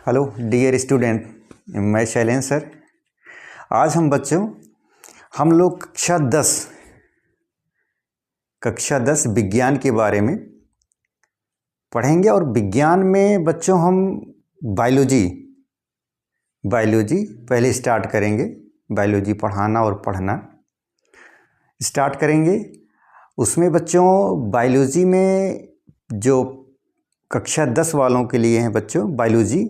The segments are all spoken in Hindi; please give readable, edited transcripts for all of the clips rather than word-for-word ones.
हेलो डियर स्टूडेंट, मैं शैलेंद्र सर। आज हम लोग कक्षा 10 विज्ञान के बारे में पढ़ेंगे। और विज्ञान में बच्चों हम बायोलॉजी पहले स्टार्ट करेंगे। बायोलॉजी पढ़ाना और पढ़ना स्टार्ट करेंगे। उसमें बच्चों बायोलॉजी में जो कक्षा 10 वालों के लिए हैं बच्चों, बायोलॉजी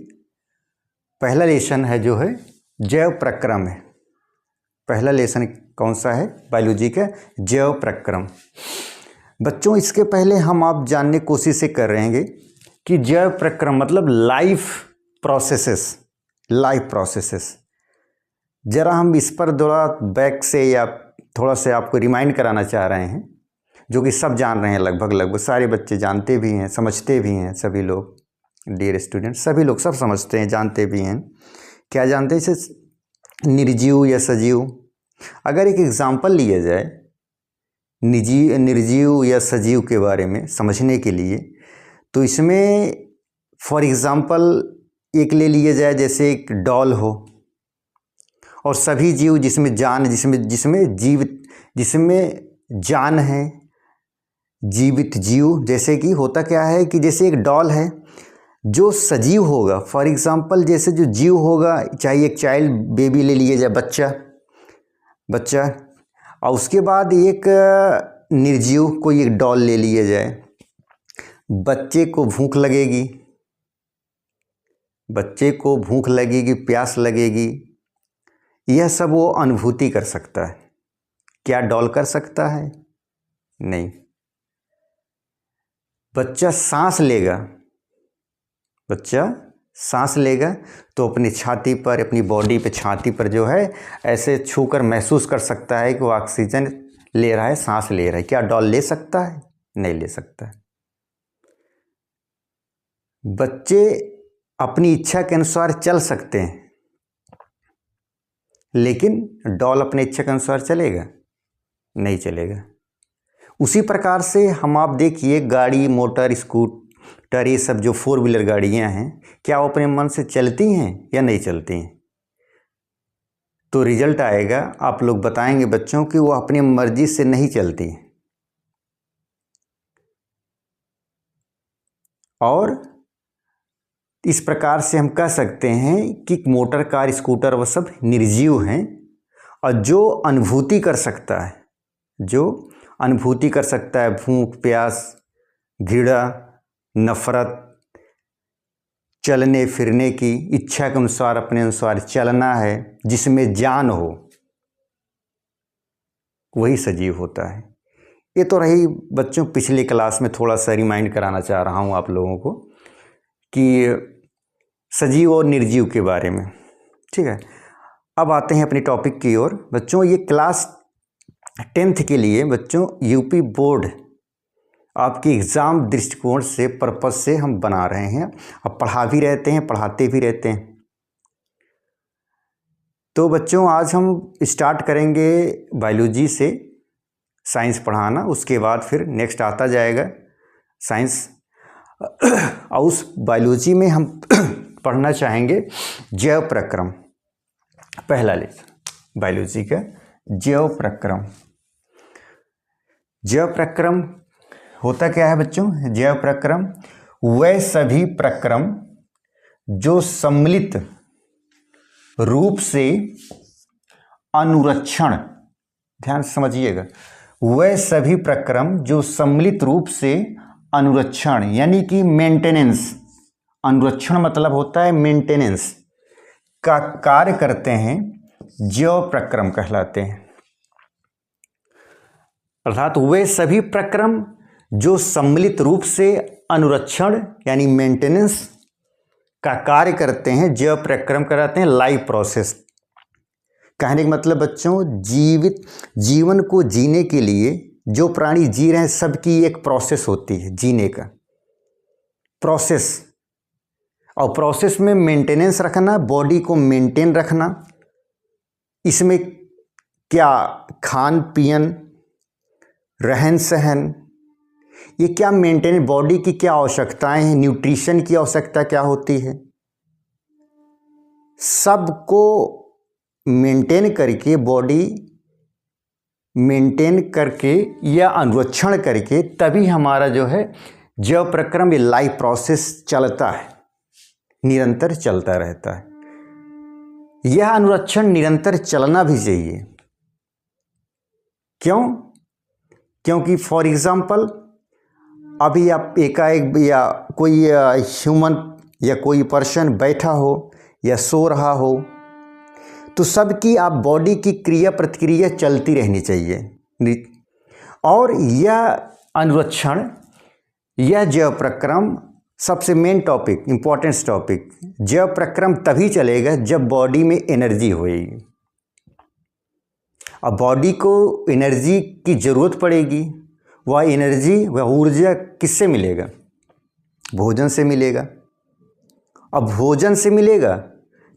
पहला लेसन है जो है जैव प्रक्रम है। पहला लेसन कौन सा है? बायोलॉजी का जैव प्रक्रम। बच्चों इसके पहले हम आप जानने की कोशिश कर रहे हैं कि जैव प्रक्रम मतलब लाइफ प्रोसेसेस। ज़रा हम इस पर थोड़ा बैक से या थोड़ा से आपको रिमाइंड कराना चाह रहे हैं, जो कि सब जान रहे हैं, लगभग सारे बच्चे जानते भी हैं, समझते भी हैं। सभी लोग डियर स्टूडेंट, सभी लोग सब समझते हैं, जानते भी हैं। क्या जानते हैं? जैसे निर्जीव या सजीव। अगर एक एग्जाम्पल लिया जाए निर्जीव या सजीव के बारे में समझने के लिए, तो इसमें फॉर एग्जाम्पल एक ले लिया जाए, जैसे एक डॉल हो और सभी जीव जिसमें जान जिसमें जान है, जीवित जीव। जैसे कि होता क्या है कि जैसे एक डॉल है जो सजीव होगा, फॉर एग्जाम्पल जैसे जो जीव होगा, चाहे एक चाइल्ड बेबी ले लिया जाए, बच्चा, और उसके बाद एक निर्जीव कोई एक डॉल ले लिया जाए। बच्चे को भूख लगेगी, प्यास लगेगी, यह सब वो अनुभूति कर सकता है। क्या डॉल कर सकता है? नहीं। बच्चा सांस लेगा तो अपनी छाती पर, अपनी बॉडी पे, छाती पर जो है ऐसे छूकर महसूस कर सकता है कि वो ऑक्सीजन ले रहा है, सांस ले रहा है। क्या डॉल ले सकता है? नहीं ले सकता है। बच्चे अपनी इच्छा के अनुसार चल सकते हैं, लेकिन डॉल अपनी इच्छा के अनुसार चलेगा? नहीं चलेगा। उसी प्रकार से हम आप देखिए, गाड़ी, मोटर, स्कूटर, ये सब जो 4 व्हीलर गाड़ियाँ हैं, क्या वो अपने मन से चलती हैं या नहीं चलती हैं? तो रिजल्ट आएगा, आप लोग बताएंगे बच्चों कि वो अपनी मर्जी से नहीं चलती हैं। और इस प्रकार से हम कह सकते हैं कि मोटर, कार, स्कूटर वो सब निर्जीव हैं। और जो अनुभूति कर सकता है भूख, प्यास, घृणा, नफरत, चलने फिरने की इच्छा के अनुसार, अपने अनुसार चलना है, जिसमें जान हो, वही सजीव होता है। ये तो रही बच्चों पिछली क्लास में, थोड़ा सा रिमाइंड कराना चाह रहा हूँ आप लोगों को कि सजीव और निर्जीव के बारे में। ठीक है, अब आते हैं अपने टॉपिक की ओर। बच्चों ये क्लास 10th के लिए बच्चों यूपी बोर्ड आपके एग्ज़ाम दृष्टिकोण से, पर्पस से हम बना रहे हैं। अब पढ़ा भी रहते हैं, पढ़ाते भी रहते हैं। तो बच्चों आज हम स्टार्ट करेंगे बायोलॉजी से साइंस पढ़ाना। उसके बाद फिर नेक्स्ट आता जाएगा साइंस। और उस बायोलॉजी में हम पढ़ना चाहेंगे जैव प्रक्रम। पहला लेसन बायोलॉजी का जैव प्रक्रम होता क्या है बच्चों? जैव प्रक्रम वह सभी प्रक्रम जो सम्मिलित रूप से अनुरक्षण, ध्यान से समझिएगा, वह सभी प्रक्रम जो सम्मिलित रूप से अनुरक्षण यानी कि मेंटेनेंस, अनुरक्षण मतलब होता है मेंटेनेंस का कार्य करते हैं, जैव प्रक्रम कहलाते हैं। अर्थात वे सभी प्रक्रम जो सम्मिलित रूप से अनुरक्षण यानी मेंटेनेंस का कार्य करते हैं, जैव प्रक्रम कहलाते हैं। लाइफ प्रोसेस कहने का मतलब बच्चों, जीवन को जीने के लिए जो प्राणी जी रहे हैं, सबकी एक प्रोसेस होती है जीने का प्रोसेस। और प्रोसेस में मेंटेनेंस रखना, बॉडी को मेंटेन रखना। इसमें क्या खान पीन, रहन सहन, ये क्या मेंटेन, बॉडी की क्या आवश्यकताएं हैं, न्यूट्रिशन की आवश्यकता क्या होती है, सबको मेंटेन करके, बॉडी मेंटेन करके या अनुरक्षण करके तभी हमारा जो है जैव प्रक्रम, ये लाइफ प्रोसेस चलता है, निरंतर चलता रहता है। यह अनुरक्षण निरंतर चलना भी चाहिए। क्यों? क्योंकि फॉर एग्जाम्पल अभी आप एकाएक या कोई ह्यूमन या कोई पर्सन बैठा हो या सो रहा हो, तो सबकी आप बॉडी की क्रिया प्रतिक्रिया चलती रहनी चाहिए। और यह अनुरक्षण, यह जैव प्रक्रम सबसे मेन टॉपिक, इम्पोर्टेंस टॉपिक, जैव प्रक्रम तभी चलेगा जब बॉडी में एनर्जी होएगी। अब बॉडी को एनर्जी की ज़रूरत पड़ेगी, वह एनर्जी, वह ऊर्जा किससे मिलेगा? भोजन से मिलेगा। अब भोजन से मिलेगा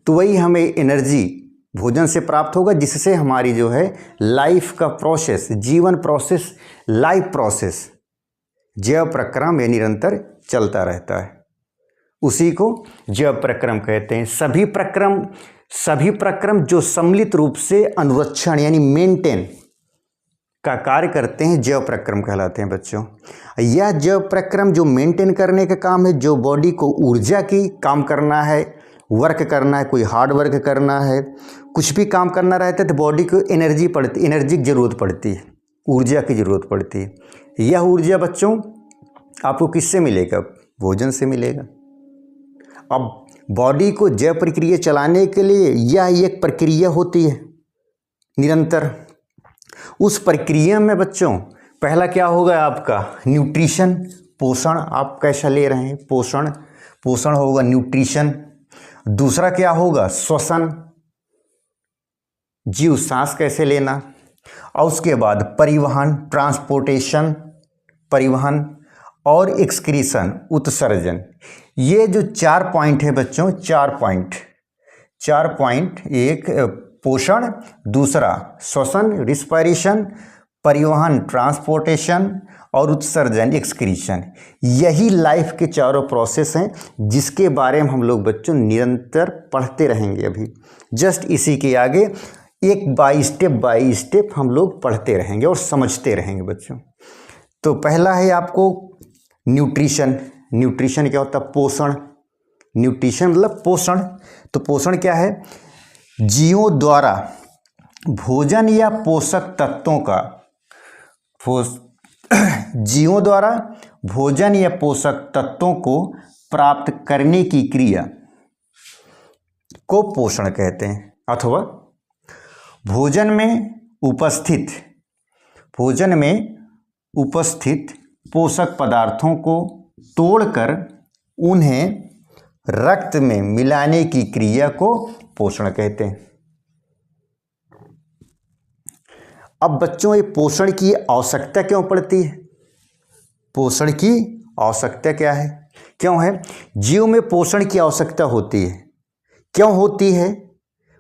तो वही हमें एनर्जी भोजन से प्राप्त होगा, जिससे हमारी जो है लाइफ का प्रोसेस, जीवन प्रोसेस, लाइफ प्रोसेस, जैव प्रक्रम ये निरंतर चलता रहता है। उसी को जैव प्रक्रम कहते हैं। सभी प्रक्रम जो सम्मिलित रूप से अनुरक्षण यानी मेंटेन का कार्य करते हैं, जैव प्रक्रम कहलाते हैं बच्चों। यह जैव प्रक्रम जो मेंटेन करने का काम है, जो बॉडी को ऊर्जा की काम करना है, वर्क करना है, कोई हार्ड वर्क करना है, कुछ भी काम करना रहता है तो बॉडी को एनर्जी की ज़रूरत पड़ती है, ऊर्जा की ज़रूरत पड़ती है। यह ऊर्जा बच्चों आपको किससे मिलेगा? भोजन से मिलेगा। अब बॉडी को जैव प्रक्रिया चलाने के लिए यह एक प्रक्रिया होती है निरंतर। उस प्रक्रिया में बच्चों पहला क्या होगा आपका? न्यूट्रिशन, पोषण। आप कैसा ले रहे हैं? पोषण होगा, न्यूट्रिशन। दूसरा क्या होगा? श्वसन, जीव सांस कैसे लेना। और उसके बाद परिवहन, ट्रांसपोर्टेशन, परिवहन, और एक्सक्रीशन, उत्सर्जन। ये जो 4 पॉइंट है बच्चों, 4 पॉइंट, एक पोषण, दूसरा श्वसन, रिस्पायरेशन, परिवहन, ट्रांसपोर्टेशन, और उत्सर्जन, एक्सक्रीशन। यही लाइफ के चारों प्रोसेस हैं जिसके बारे में हम लोग बच्चों निरंतर पढ़ते रहेंगे। अभी जस्ट इसी के आगे एक बाई स्टेप हम लोग पढ़ते रहेंगे और समझते रहेंगे बच्चों। तो पहला है आपको न्यूट्रिशन। न्यूट्रिशन क्या होता है? पोषण। न्यूट्रिशन मतलब पोषण। तो पोषण क्या है? जीवों द्वारा भोजन या पोषक तत्वों का, जीवों द्वारा भोजन या पोषक तत्वों को प्राप्त करने की क्रिया को पोषण कहते हैं। अथवा भोजन में उपस्थित पोषक पदार्थों को तोड़कर उन्हें रक्त में मिलाने की क्रिया को पोषण कहते हैं। अब बच्चों ये पोषण की आवश्यकता क्यों पड़ती है? पोषण की आवश्यकता क्या है, क्यों है? जीव में पोषण की आवश्यकता होती है। क्यों होती है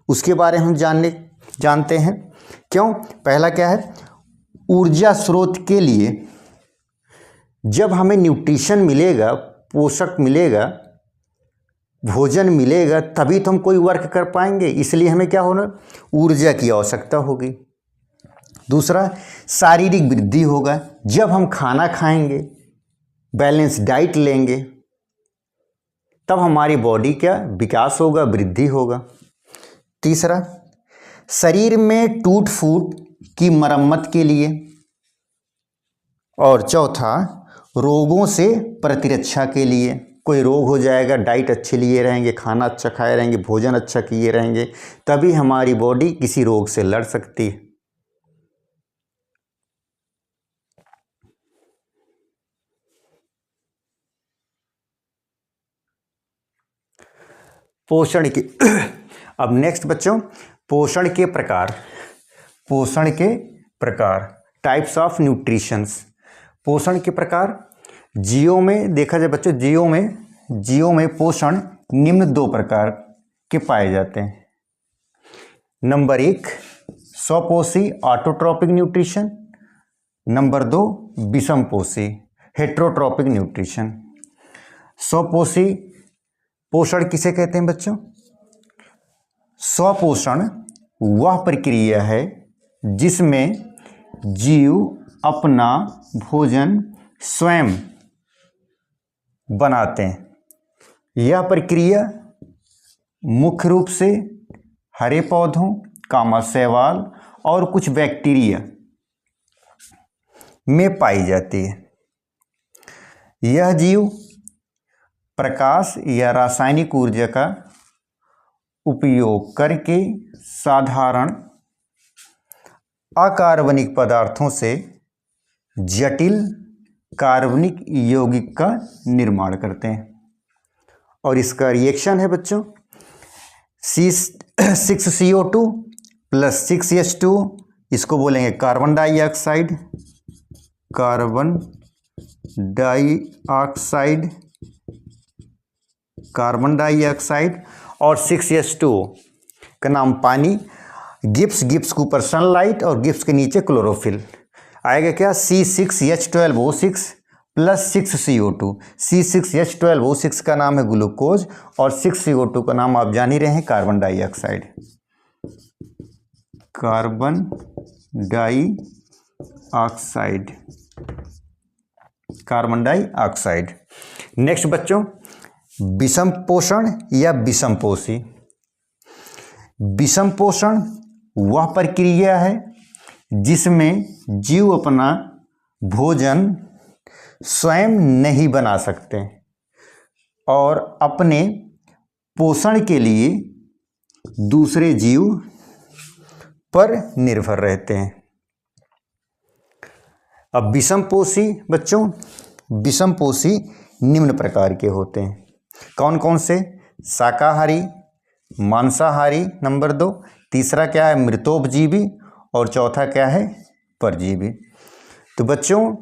उसके बारे में हम जानते हैं। क्यों? पहला क्या है? ऊर्जा स्रोत के लिए जब हमें न्यूट्रिशन मिलेगा, पोषक मिलेगा, भोजन मिलेगा, तभी तो हम कोई वर्क कर पाएंगे। इसलिए हमें क्या होना? ऊर्जा की आवश्यकता होगी। दूसरा, शारीरिक वृद्धि होगा। जब हम खाना खाएंगे, बैलेंस डाइट लेंगे, तब हमारी बॉडी क्या विकास होगा, वृद्धि होगा। तीसरा, शरीर में टूट फूट की मरम्मत के लिए। और चौथा, रोगों से प्रतिरक्षा के लिए। कोई रोग हो जाएगा, डाइट अच्छे लिए रहेंगे, खाना अच्छा खाए रहेंगे, भोजन अच्छा किए रहेंगे, तभी हमारी बॉडी किसी रोग से लड़ सकती है। पोषण की अब नेक्स्ट बच्चों, पोषण के प्रकार, टाइप्स ऑफ न्यूट्रिशंस। पोषण के प्रकार जीवों में देखा जाए बच्चों, जीवों में पोषण निम्न 2 प्रकार के पाए जाते हैं। नंबर 1, स्वपोषी ऑटोट्रॉपिक न्यूट्रिशन। नंबर 2, विषमपोषी हेट्रोट्रॉपिक न्यूट्रिशन। स्वपोषी पोषण किसे कहते हैं बच्चों? स्वपोषण वह प्रक्रिया है जिसमें जीव अपना भोजन स्वयं बनाते हैं। यह प्रक्रिया मुख्य रूप से हरे पौधों, शैवाल और कुछ बैक्टीरिया में पाई जाती है। यह जीव प्रकाश या रासायनिक ऊर्जा का उपयोग करके साधारण अकार्बनिक पदार्थों से जटिल कार्बनिक यौगिक का निर्माण करते हैं। और इसका रिएक्शन है बच्चों C6CO2 + 6H2, इसको बोलेंगे कार्बन डाइऑक्साइड, और 6H2 का नाम पानी, गिब्स के ऊपर सनलाइट और गिब्स के नीचे क्लोरोफिल। आएगा क्या C6H12O6 + 6CO2। C6H12O6 का नाम है ग्लूकोज और 6CO2 का नाम आप जान ही रहे हैं carbon dioxide. Carbon dioxide. Next बच्चों, विषम पोषण या विषमपोषी। विषम पोषण वह प्रक्रिया है जिसमें जीव अपना भोजन स्वयं नहीं बना सकते और अपने पोषण के लिए दूसरे जीव पर निर्भर रहते हैं। अब विषमपोषी बच्चों, विषमपोषी निम्न प्रकार के होते हैं। कौन कौन से? शाकाहारी, मांसाहारी नंबर 2, तीसरा क्या है मृतोपजीवी और चौथा क्या है परजीवी। तो बच्चों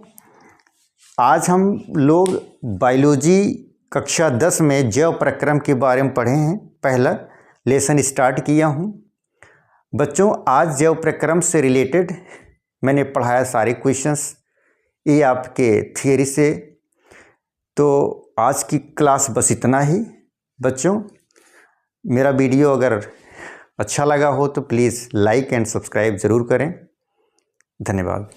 आज हम लोग बायोलॉजी कक्षा 10 में जैव प्रक्रम के बारे में पढ़े हैं। पहला लेसन स्टार्ट किया हूँ। बच्चों आज जैव प्रक्रम से रिलेटेड मैंने पढ़ाया सारे क्वेश्चंस, ये आपके थियरी से। तो आज की क्लास बस इतना ही बच्चों। मेरा वीडियो अगर अच्छा लगा हो तो प्लीज़ लाइक एंड सब्सक्राइब ज़रूर करें। धन्यवाद।